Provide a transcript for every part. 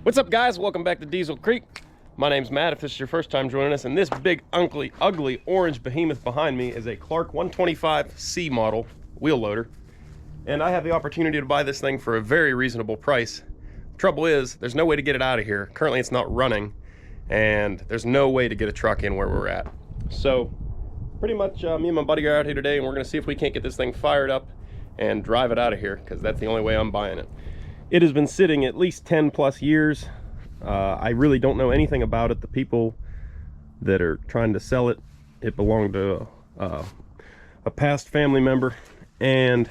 What's up, guys? Welcome back to Diesel Creek. My name's Matt, if this is your first time joining us, and this big, ugly orange behemoth behind me is a Clark 125C model wheel loader. And I have the opportunity to buy this thing for a very reasonable price. Trouble is, there's no way to get it out of here. Currently, it's not running, and there's no way to get a truck in where we're at. So, pretty much, me and my buddy are out here today, and we're gonna see if we can't get this thing fired up and drive it out of here, because that's the only way I'm buying it. It has been sitting at least 10 plus years. I really don't know anything about it. The people that are trying to sell it, it belonged to a past family member. And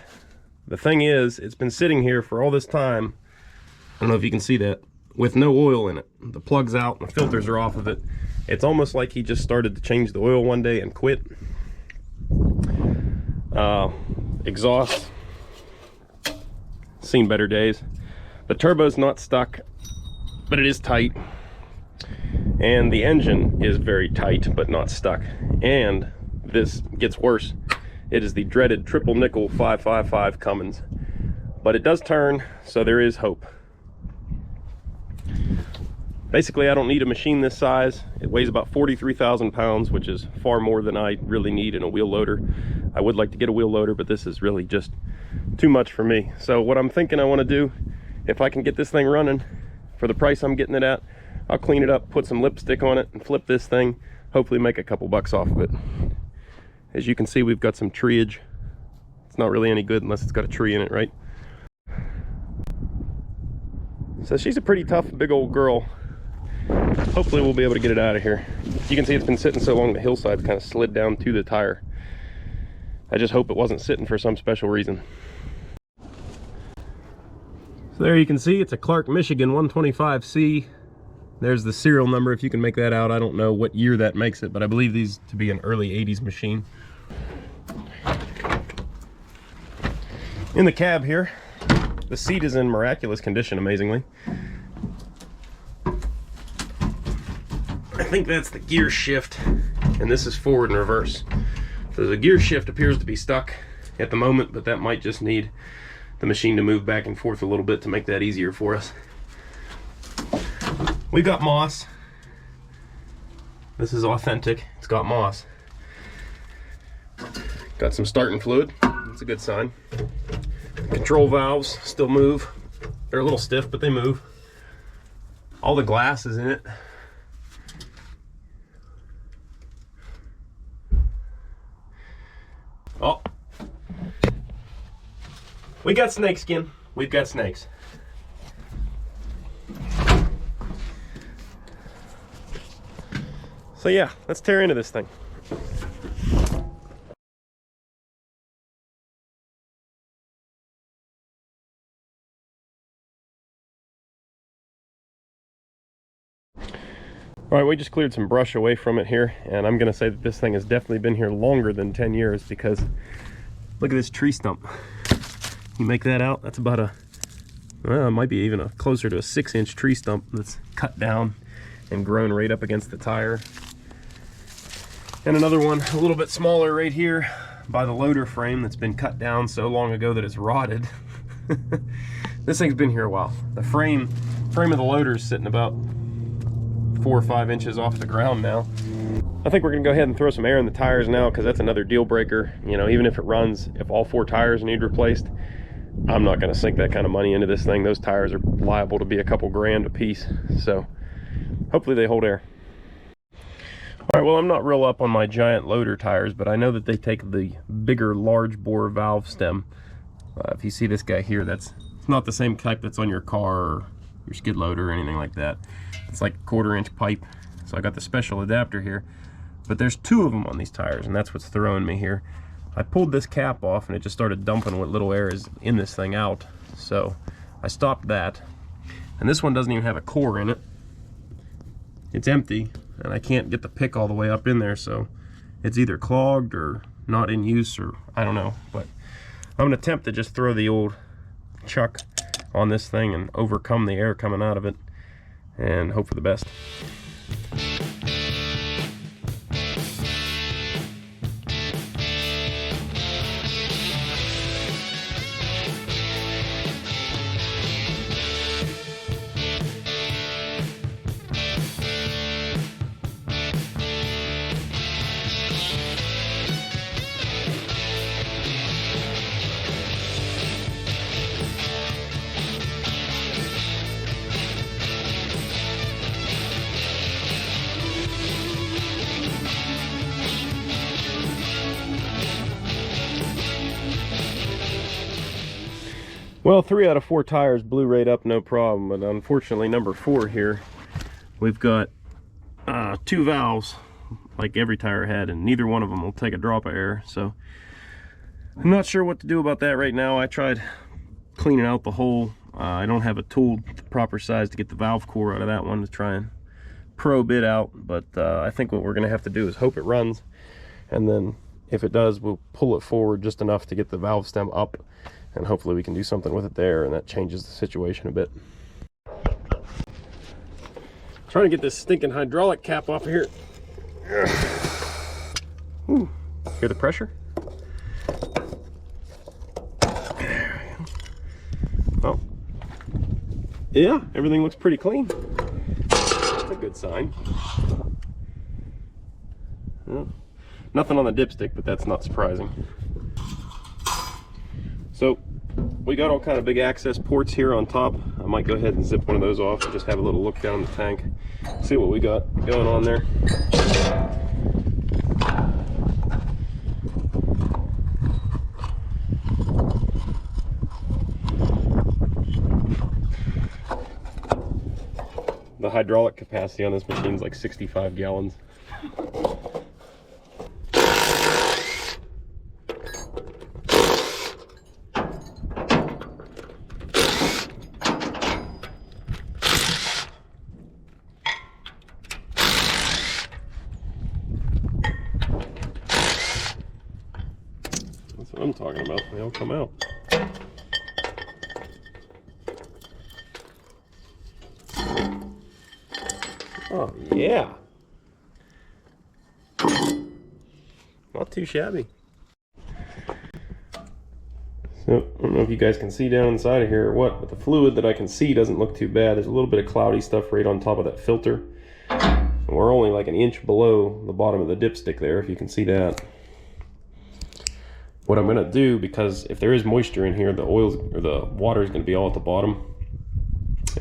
the thing is, it's been sitting here for all this time. I don't know if you can see that, with no oil in it. The plug's out and the filters are off of it. It's almost like he just started to change the oil one day and quit. Exhaust, seen better days. The turbo's not stuck, but it is tight. And the engine is very tight, but not stuck. And this gets worse. It is the dreaded triple nickel 555 Cummins. But it does turn, so there is hope. Basically, I don't need a machine this size. It weighs about 43,000 pounds, which is far more than I really need in a wheel loader. I would like to get a wheel loader, but this is really just too much for me. So what I'm thinking I want to do, if I can get this thing running for the price I'm getting it at, I'll clean it up, put some lipstick on it, and flip this thing, hopefully make a couple bucks off of it. As you can see, we've got some treeage. It's not really any good unless it's got a tree in it, right? So she's a pretty tough, big old girl. Hopefully we'll be able to get it out of here. You can see it's been sitting so long, the hillside's kind of slid down to the tire. I just hope it wasn't sitting for some special reason. So there you can see it's a Clark, Michigan 125C. There's the serial number, if you can make that out. I don't know what year that makes it, but I believe these to be an early 80s machine. In the cab here, the seat is in miraculous condition, amazingly. I think that's the gear shift, and this is forward and reverse. So the gear shift appears to be stuck at the moment, but that might just need the machine to move back and forth a little bit to make that easier for us. We've got moss. This is authentic. It's got moss. Got some starting fluid. That's a good sign. Control valves still move. They're a little stiff, but they move. All the glass is in it. Oh, we got snake skin. We've got snakes. So yeah, let's tear into this thing. All right, we just cleared some brush away from it here, and I'm gonna say that this thing has definitely been here longer than 10 years because look at this tree stump. You make that out, that's about a, well, it might be even closer to a 6-inch tree stump that's cut down and grown right up against the tire. And another one a little bit smaller right here by the loader frame that's been cut down so long ago that it's rotted. This thing's been here a while. The frame of the loader is sitting about 4 or 5 inches off the ground now. I think we're gonna go ahead and throw some air in the tires now, because that's another deal breaker. You know, even if it runs, if all 4 tires need replaced, I'm not gonna sink that kind of money into this thing. Those tires are liable to be a couple grand a piece. So hopefully they hold air. All right, well, I'm not real up on my giant loader tires, but I know that they take the bigger large bore valve stem. If you see this guy here, it's not the same type that's on your car or your skid loader or anything like that. It's like a 1/4-inch pipe. So I got the special adapter here, but there's 2 of them on these tires, and that's what's throwing me here. I pulled this cap off and it just started dumping what little air is in this thing out. So I stopped that. And this one doesn't even have a core in it. It's empty, and I can't get the pick all the way up in there, so it's either clogged or not in use, or I don't know. But I'm gonna attempt to just throw the old chuck on this thing and overcome the air coming out of it and hope for the best. Well, 3 out of 4 tires blew right up, no problem, but unfortunately number 4 here, we've got 2 valves like every tire had, and neither one of them will take a drop of air, so I'm not sure what to do about that right now. I tried cleaning out the hole. I don't have a tool the proper size to get the valve core out of that one to try and probe it out, but I think what we're going to have to do is hope it runs, and then if it does, we'll pull it forward just enough to get the valve stem up, and hopefully we can do something with it there, and that changes the situation a bit. Trying to get this stinking hydraulic cap off of here. Ooh, hear the pressure? Well, yeah, everything looks pretty clean. That's a good sign. Well, nothing on the dipstick, but that's not surprising. So we got all kind of big access ports here on top. I might go ahead and zip one of those off and just have a little look down the tank, see what we got going on there. The hydraulic capacity on this machine is like 65 gallons. That's what I'm talking about. They all come out. Oh, yeah. Not too shabby. So, I don't know if you guys can see down inside of here or what, but the fluid that I can see doesn't look too bad. There's a little bit of cloudy stuff right on top of that filter. And we're only like an inch below the bottom of the dipstick there, if you can see that. What I'm gonna do, because if there is moisture in here, the oils or the water is gonna be all at the bottom.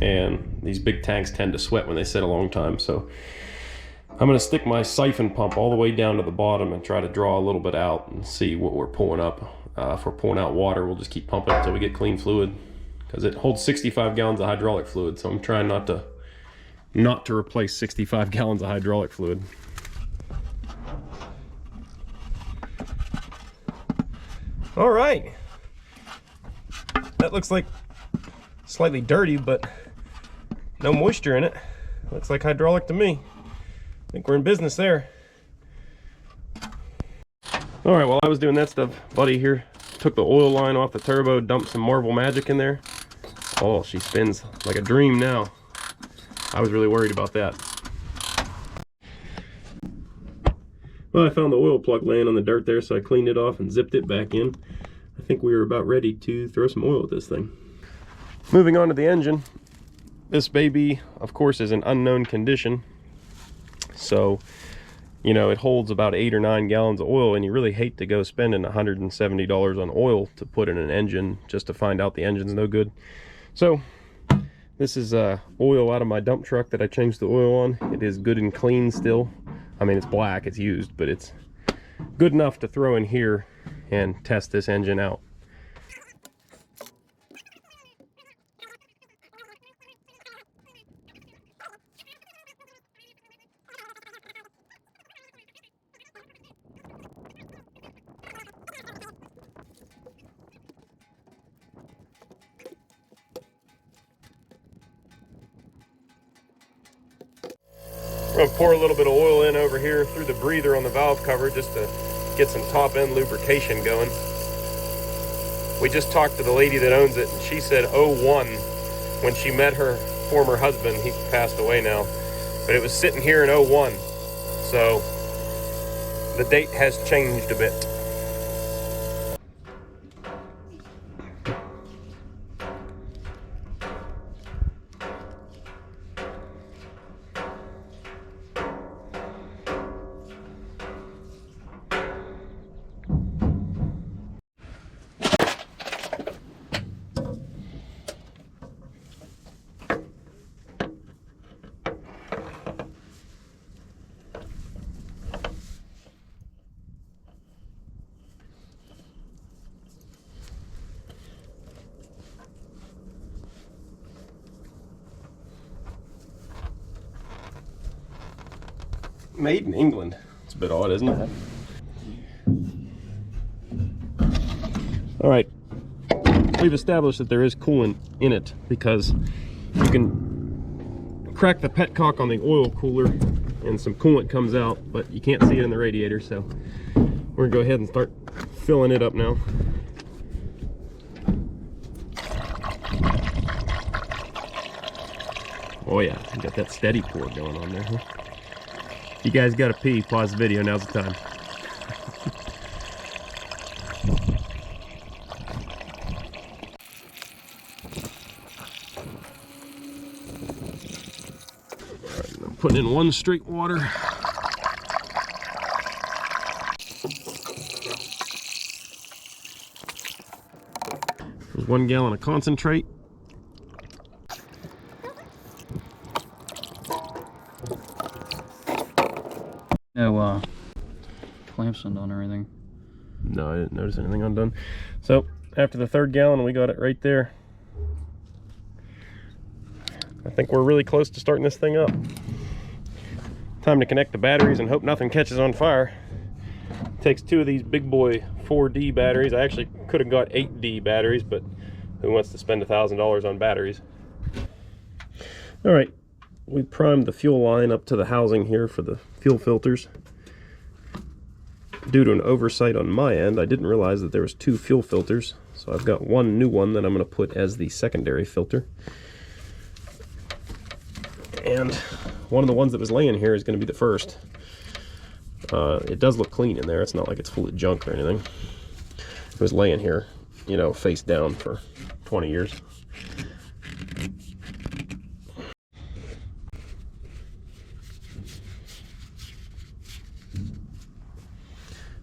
And these big tanks tend to sweat when they sit a long time, so I'm going to stick my siphon pump all the way down to the bottom and try to draw a little bit out and see what we're pulling up. If we're pulling out water, we'll just keep pumping until we get clean fluid, because it holds 65 gallons of hydraulic fluid, so I'm trying not to replace 65 gallons of hydraulic fluid. All right, that looks like slightly dirty, but no moisture in it. Looks like hydraulic to me. I think we're in business there. All right, while I was doing that stuff, buddy here took the oil line off the turbo, dumped some Marvel Magic in there. Oh, she spins like a dream now. I was really worried about that. Well, I found the oil plug laying on the dirt there, so I cleaned it off and zipped it back in. I think we were about ready to throw some oil at this thing. Moving on to the engine. This baby, of course, is in unknown condition. So, you know, it holds about 8 or 9 gallons of oil, and you really hate to go spending $170 on oil to put in an engine just to find out the engine's no good. So, this is oil out of my dump truck that I changed the oil on. It is good and clean still. I mean, it's black, it's used, but it's good enough to throw in here and test this engine out. I'm going to pour a little bit of oil in over here through the breather on the valve cover just to get some top end lubrication going. We just talked to the lady that owns it, and she said 01 when she met her former husband. He passed away now, but it was sitting here in 01, so the date has changed a bit. Made in England. It's a bit odd, isn't it? All right, we've established that there is coolant in it because you can crack the petcock on the oil cooler and some coolant comes out, but you can't see it in the radiator, so we're gonna go ahead and start filling it up now. Oh yeah, you got that steady pour going on there, huh? You guys gotta pee, pause the video, now's the time. Alright, I'm putting in 1 straight water. There's 1 gallon of concentrate. No clamps undone or anything. No, I didn't notice anything undone. So after the 3rd gallon, we got it right there. I think we're really close to starting this thing up. Time to connect the batteries and hope nothing catches on fire. Takes 2 of these big boy 4D batteries. I actually could have got 8D batteries, but who wants to spend $1,000 on batteries? All right, we primed the fuel line up to the housing here for the fuel filters. Due to an oversight on my end, I didn't realize that there was 2 fuel filters, so I've got 1 new one that I'm going to put as the secondary filter. And one of the ones that was laying here is going to be the first. It does look clean in there. It's not like it's full of junk or anything. It was laying here, you know, face down for 20 years.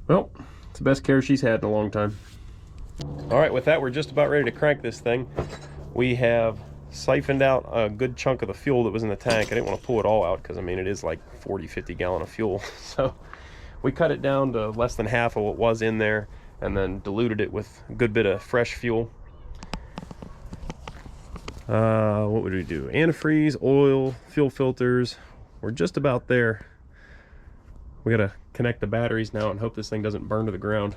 Well, it's the best care she's had in a long time. All right, with that, we're just about ready to crank this thing. We have siphoned out a good chunk of the fuel that was in the tank. I didn't want to pull it all out because, I mean, it is like 40-50 gallon of fuel. So we cut it down to less than half of what was in there and then diluted it with a good bit of fresh fuel. What would we do? Antifreeze, oil, fuel filters. We're just about there. We gotta connect the batteries now and hope this thing doesn't burn to the ground.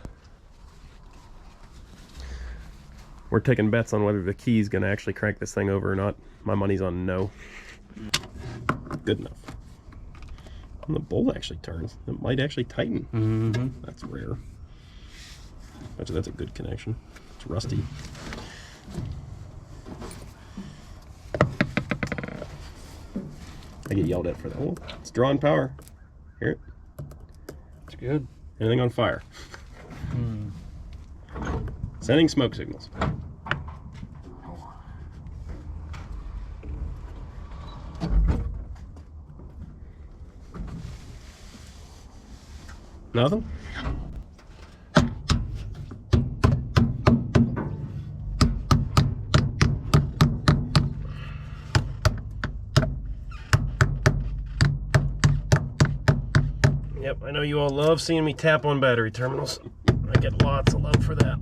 We're taking bets on whether the key is gonna actually crank this thing over or not. My money's on no. Good enough. And the bolt actually turns. It might actually tighten. Mm-hmm. That's rare. Actually, that's a good connection. It's rusty. I get yelled at for that. Oh, it's drawing power. Hear it? It's good. Anything on fire? Sending smoke signals. Nothing? Yep, I know you all love seeing me tap on battery terminals. I get lots of love for that.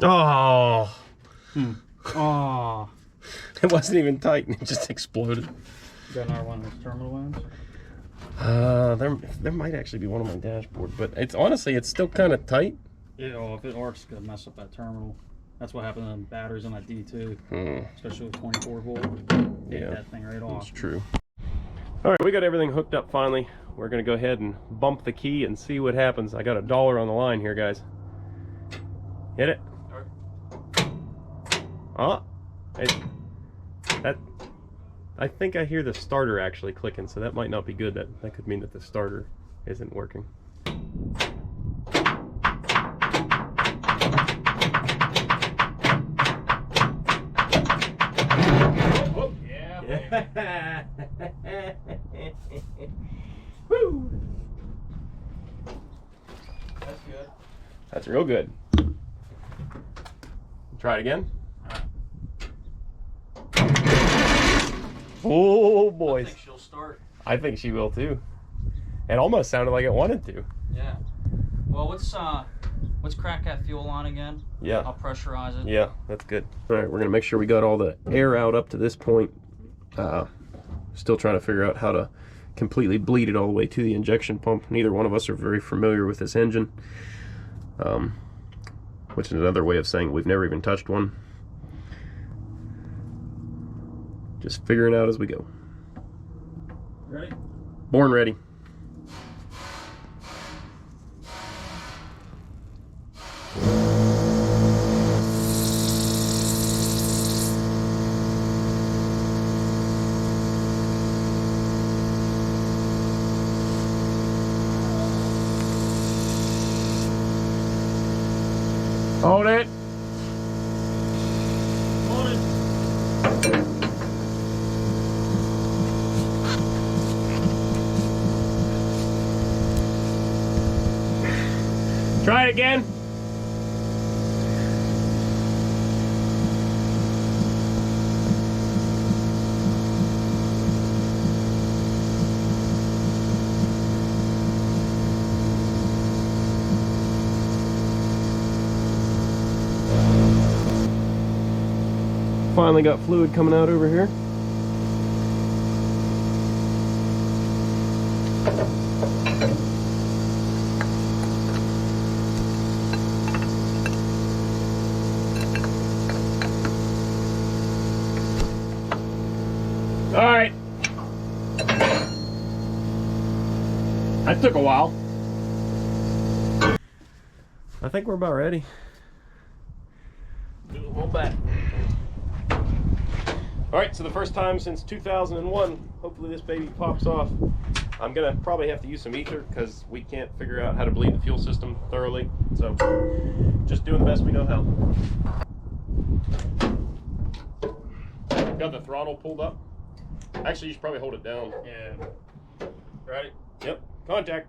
Oh. Oh. It wasn't even tight and it just exploded. You got another one of those terminal ones? There might actually be one on my dashboard, but it's honestly, it's still kind of tight. Yeah, well, if it arcs, it's gonna mess up that terminal. That's what happened to the batteries on that D2, especially with 24 volt. Yeah, that thing right off. That's true. All right, we got everything hooked up finally. We're gonna go ahead and bump the key and see what happens. I got $1 on the line here, guys. Hit it. Oh, I think I hear the starter actually clicking, so that might not be good. That could mean that the starter isn't working. Oh, yeah. Woo! That's good. That's real good. Try it again. Oh, boys. I think she'll start. I think she will too. It almost sounded like it wanted to. Yeah. Well, let's crack that fuel on again. Yeah. I'll pressurize it. Yeah, that's good. All right, we're gonna make sure we got all the air out up to this point. Still trying to figure out how to completely bleed it all the way to the injection pump. Neither one of us are very familiar with this engine, which is another way of saying we've never even touched one. Just figuring out as we go. Ready? Born ready. Hold it. Hold it. Try it again. Finally got fluid coming out over here. All right. That took a while. I think we're about ready. Do a little back. All right, so the first time since 2001, hopefully this baby pops off. I'm gonna probably have to use some ether because we can't figure out how to bleed the fuel system thoroughly. So just doing the best we know how. Got the throttle pulled up. Actually, you should probably hold it down. Yeah. Ready? Yep, contact.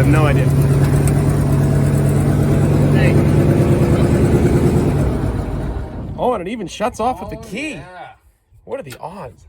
No idea. Hey. Oh, and it even shuts off with the key. Yeah. What are the odds?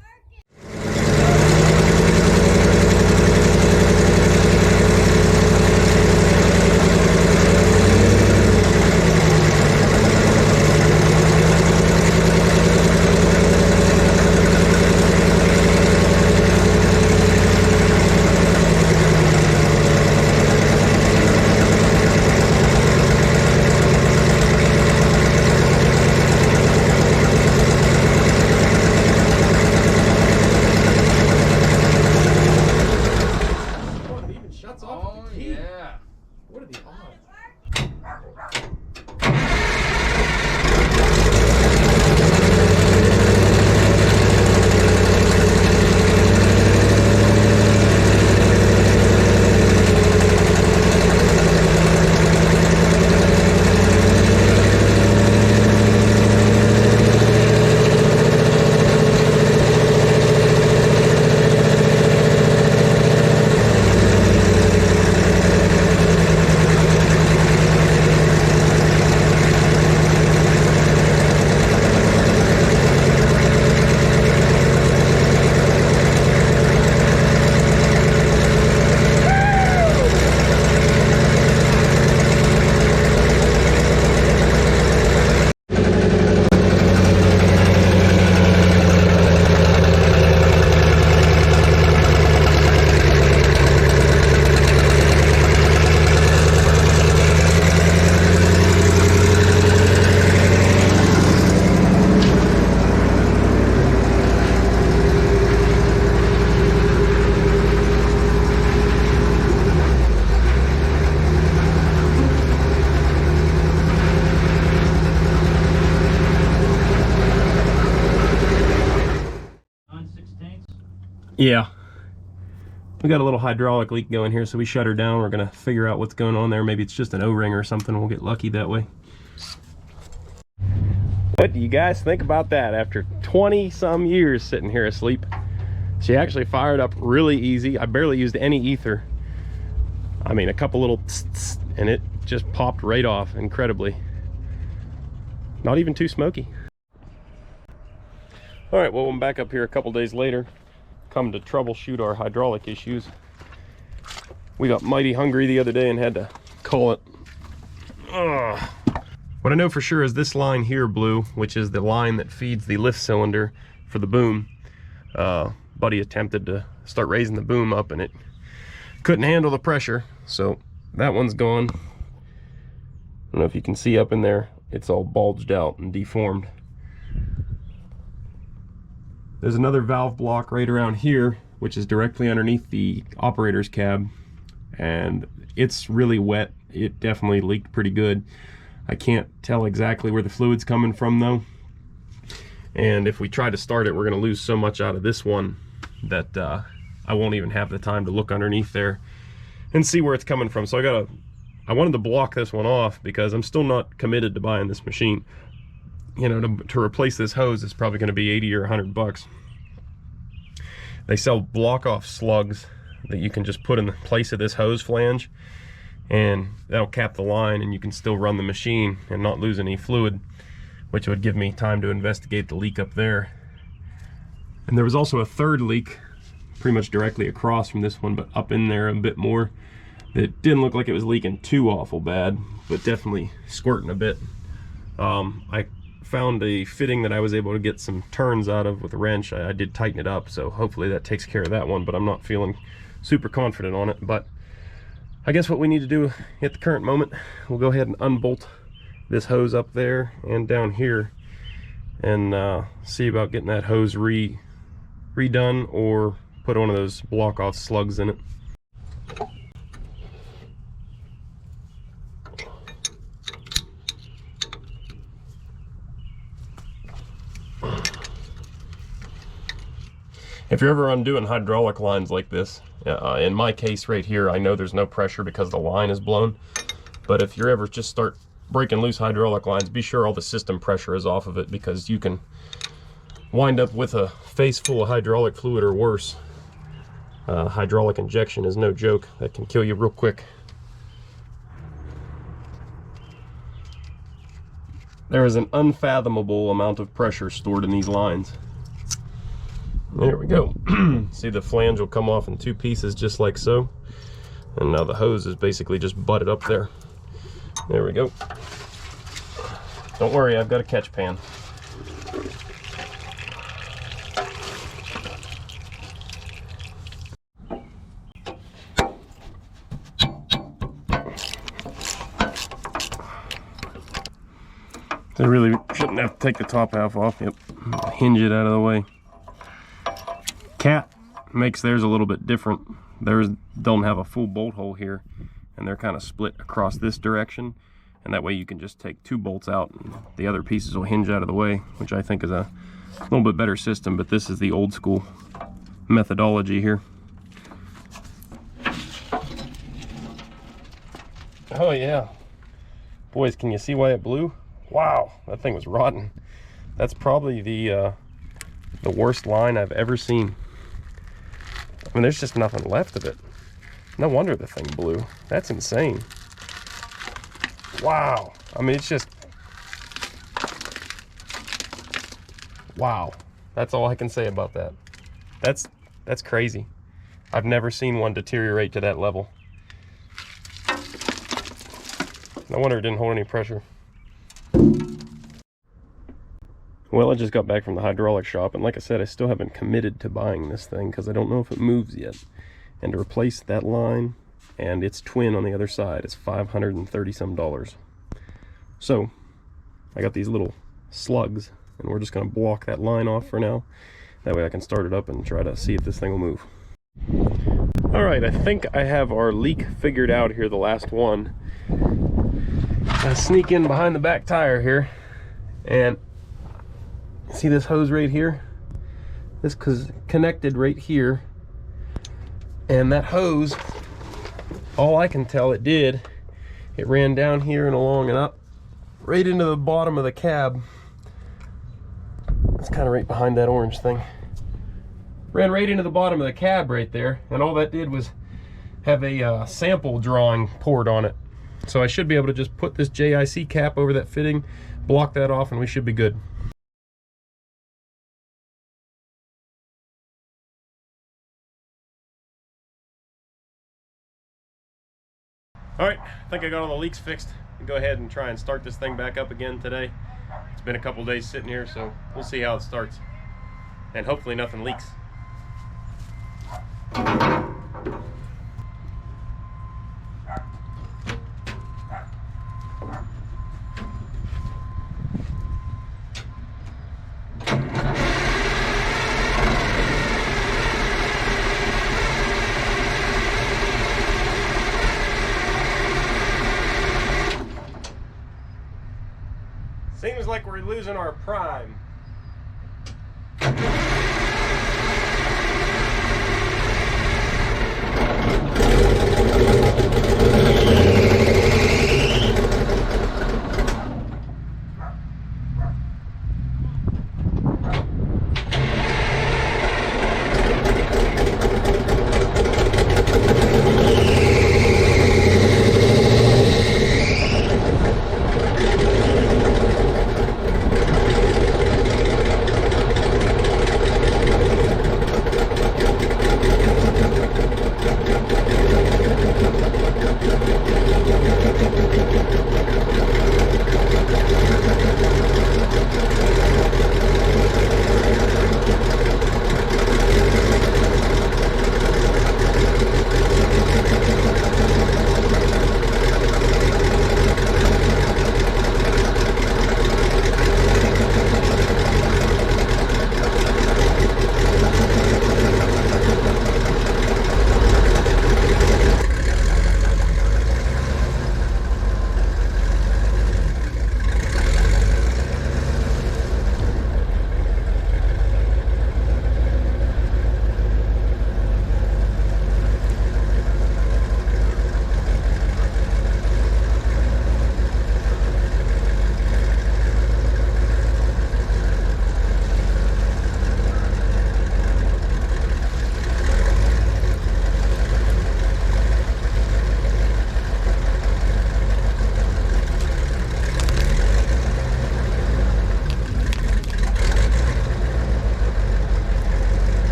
nuts off of the key. Yeah. What are the odds? Yeah. We got a little hydraulic leak going here, so we shut her down. We're gonna figure out what's going on there. Maybe it's just an O-ring or something. We'll get lucky that way. What do you guys think about that? After 20 some years sitting here asleep, she actually fired up really easy. I barely used any ether. I mean, a couple little tss, and it just popped right off incredibly. Not even too smoky. All right, well, I'm back up here a couple days later. Come to troubleshoot our hydraulic issues. We got mighty hungry the other day and had to call it. Ugh. What I know for sure is this line here blew, which is the line that feeds the lift cylinder for the boom. Buddy attempted to start raising the boom up and it couldn't handle the pressure, so that one's gone. I don't know if you can see up in there, it's all bulged out and deformed. There's another valve block right around here, which is directly underneath the operator's cab, and it's really wet. It definitely leaked pretty good. I can't tell exactly where the fluid's coming from though, and if we try to start it, we're going to lose so much out of this one that I won't even have the time to look underneath there and see where it's coming from. So I wanted to block this one off because I'm still not committed to buying this machine. You know, to replace this hose is probably going to be 80 or 100 bucks. They sell block off slugs that you can just put in the place of this hose flange, and that'll cap the line and you can still run the machine and not lose any fluid, which would give me time to investigate the leak up there. And there was also a third leak pretty much directly across from this one, but up in there a bit more. It didn't look like it was leaking too awful bad, but definitely squirting a bit. I found a fitting that I was able to get some turns out of with a wrench. I did tighten it up, so hopefully that takes care of that one, but I'm not feeling super confident on it. But I guess what we need to do at the current moment, we'll go ahead and unbolt this hose up there and down here and see about getting that hose redone or put one of those block off slugs in it. If you're ever undoing hydraulic lines like this, in my case right here, I know there's no pressure because the line is blown. But if you ever just start breaking loose hydraulic lines, be sure all the system pressure is off of it, because you can wind up with a face full of hydraulic fluid or worse. Hydraulic injection is no joke. That can kill you real quick. There is an unfathomable amount of pressure stored in these lines. There we go. See, the flange will come off in two pieces just like so. And now the hose is basically just butted up there. There we go. Don't worry, I've got a catch pan. I really shouldn't have to take the top half off. Yep, hinge it out of the way. Cat makes theirs a little bit different. don't have a full bolt hole here, and they're kind of split across this direction, and that way you can just take 2 bolts out and the other pieces will hinge out of the way, which I think is a little bit better system. But this is the old school methodology here. Oh yeah, boys, can you see why it blew? Wow, that thing was rotten. That's probably the worst line I've ever seen. I mean, there's just nothing left of it. No wonder the thing blew. That's insane. Wow. I mean, it's just, wow. That's all I can say about that. That's crazy. I've never seen one deteriorate to that level. No wonder it didn't hold any pressure. Well, I just got back from the hydraulic shop, and like I said, I still haven't committed to buying this thing because I don't know if it moves yet. And to replace that line and its twin on the other side is $530 some. So I got these little slugs, and we're just going to block that line off for now. That way I can start it up and try to see if this thing will move. All right, I think I have our leak figured out here, the last one. I sneak in behind the back tire here, and see this hose right here? This is connected right here, and that hose, all I can tell it did, it ran down here and along and up right into the bottom of the cab. It's kind of right behind that orange thing. Ran right into the bottom of the cab right there, and all that did was have a sample drawing poured on it. So I should be able to just put this JIC cap over that fitting, block that off, and we should be good. All right, I think I got all the leaks fixed. I'll go ahead and try and start this thing back up again today. It's been a couple days sitting here, so we'll see how it starts. And hopefully nothing leaks. Seems like we're losing our prime.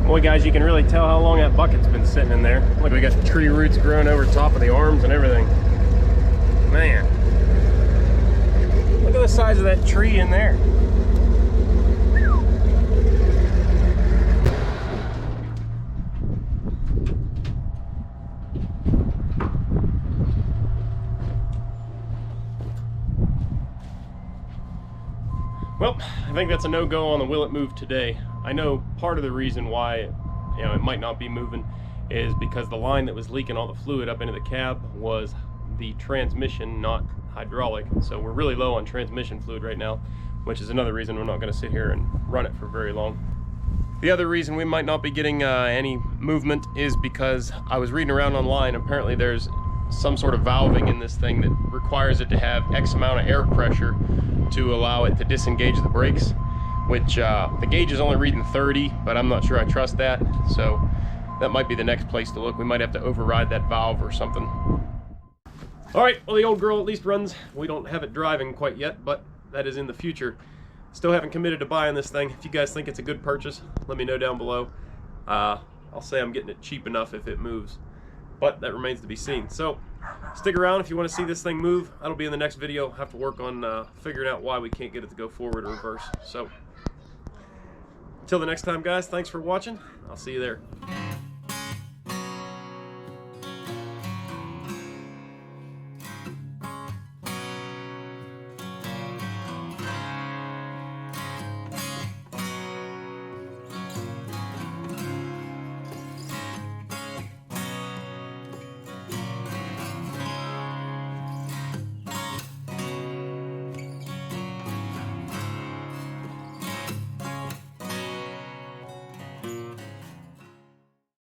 Boy, guys, you can really tell how long that bucket's been sitting in there. Look, we got tree roots growing over top of the arms and everything. Man, look at the size of that tree in there. Well, I think that's a no-go on the will it move today. I know part of the reason why, you know, it might not be moving is because the line that was leaking all the fluid up into the cab was the transmission, not hydraulic. So we're really low on transmission fluid right now, which is another reason we're not going to sit here and run it for very long. The other reason we might not be getting any movement is because I was reading around online. Apparently there's some sort of valving in this thing that requires it to have X amount of air pressure to allow it to disengage the brakes, which the gauge is only reading 30, but I'm not sure I trust that. So that might be the next place to look. We might have to override that valve or something. All right, well, the old girl at least runs. We don't have it driving quite yet, but that is in the future. Still haven't committed to buying this thing. If you guys think it's a good purchase, let me know down below. I'll say I'm getting it cheap enough if it moves, but that remains to be seen. So stick around if you want to see this thing move. That'll be in the next video. Have to work on figuring out why we can't get it to go forward or reverse. So until the next time, guys, thanks for watching. I'll see you there.